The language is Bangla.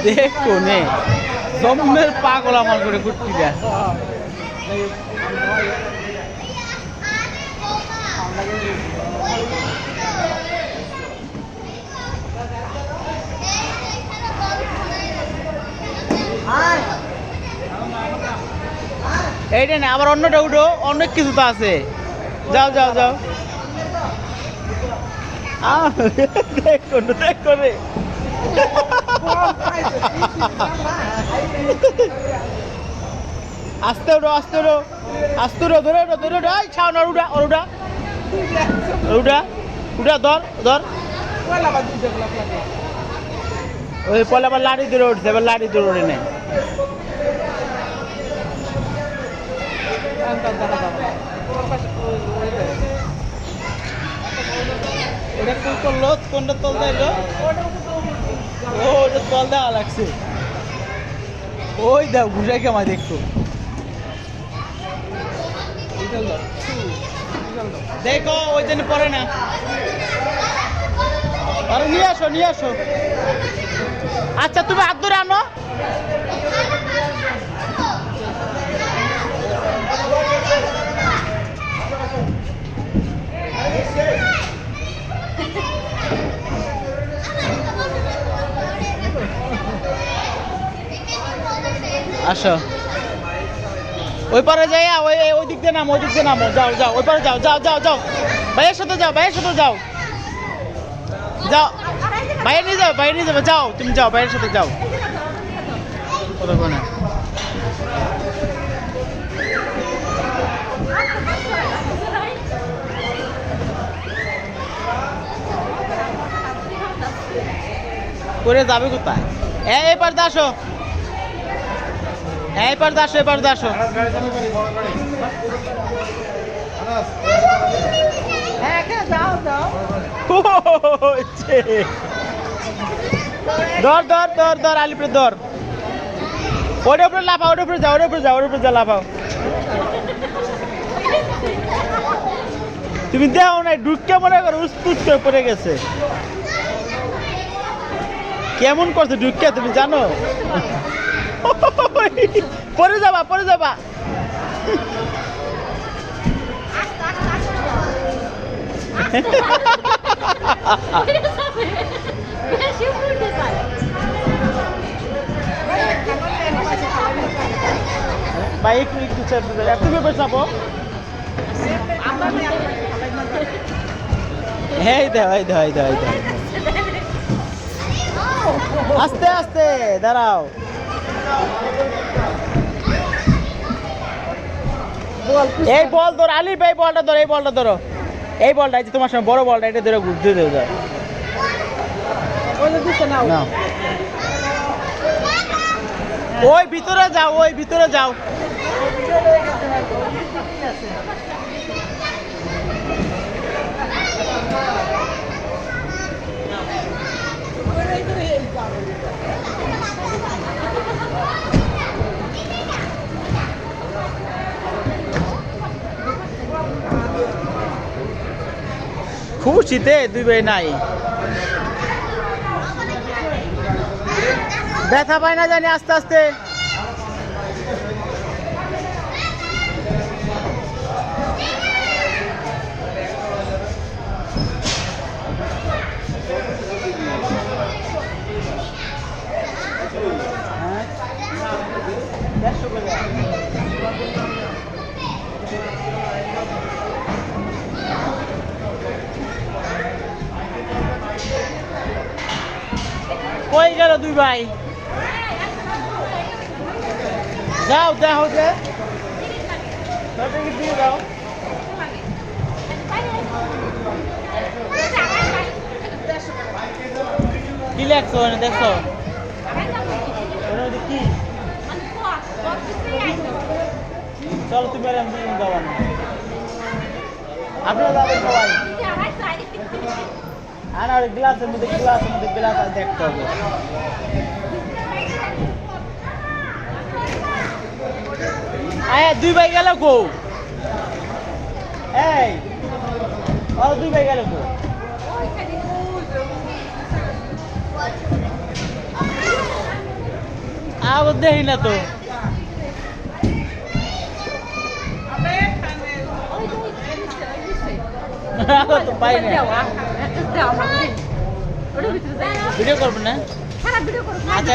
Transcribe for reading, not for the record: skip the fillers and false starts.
দেখো নে জম্মের পাগল আমার করে কুট্টি দেয়। এইটা না আবার অন্যটা উঠো, অনেক কিছু তো আছে। যাও যাও যাও, দেখো দেখো রে আস্তে উঠো আস্তে উঠো আস্তে উঠো, ধরে উঠো ধরে উঠো, ছাও না উঠা উঠা উঠা উঠা, ধর ধর। ওই পলে আবার লাড়ি ধরে উঠছে, এবার লাড়ি ধরে উঠে নেয়। ওটা কোন করলো, কোনটা তল দিলো? ও ওটা তল দেওয়া লাগছে। ওই দাও ঘুষাই কেমন দেখতো, দেখো ওই জন্য পরে না। আরে নিয়ে আসো নিয়ে আসো। আচ্ছা তুমি হাত ধরে আনো। আসো ওই পারে যাই, ওই দিক দিয়ে নামো, ওই দিক দিয়ে নামো, যাও যাও ওই পারে যাও যাও যাও যাও, ভাইয়ের সাথে যাও, ভাইয়ের সাথে যাও যাও, ভাইয়ের নিয়ে যাও, ভাইয়ের নিয়ে যাবে, যাও তুমি যাও, ভাইয়ের সাথে যাও। কতক্ষণে করে যাবে কোথায়? এবার আসো, এবার আসো, এবার আসো। ধর ধর ধর ধর আলিপুরে ধর, ওটার উপরে লাফাও, ওটার উপরে যাও, ওটার উপরে যাও, ওটার উপরে যা লাফাও। তুমি দেও না, ঢুককে মনে করো উস্তুত করে পড়ে গেছে। কেমন করছে ঢুককে তুমি জানো? পরে যাবা, পরে যাবা। ভাই একটু একটু এত ব্যাপার চাপো। হ্যাঁ দেও এই দেও এই দেও এই দেও, আস্তে আস্তে দাঁড়াও। এই বল ধর আলিফ, এই বলটা ধরো, এই বলটা ধরো, এই বলটা যে তোমার সঙ্গে বড় বলটা, এটা ধরে ঘুরতে দেও। না ওই ভিতরে যাও, ওই ভিতরে যাও। খুশিতে দুই ভাই নাই, ব্যথা পায় না জানি আস্তে আস্তে। কই গেল দুই ভাই? যাও দেখো যে দিয়ে দাও। কি লেখছো দেখছো? কি চলো তুমি যাওয়া না, আপনারা যাবেন সবাই। আর গ্লাসের মধ্যে গ্লাস দেখতে হবে। দুই ভাই গেল গো, এই দুই ভাই গেল গো। আবার দেখি না তো তো পাই না ভিডিও করবেন না আচ্ছা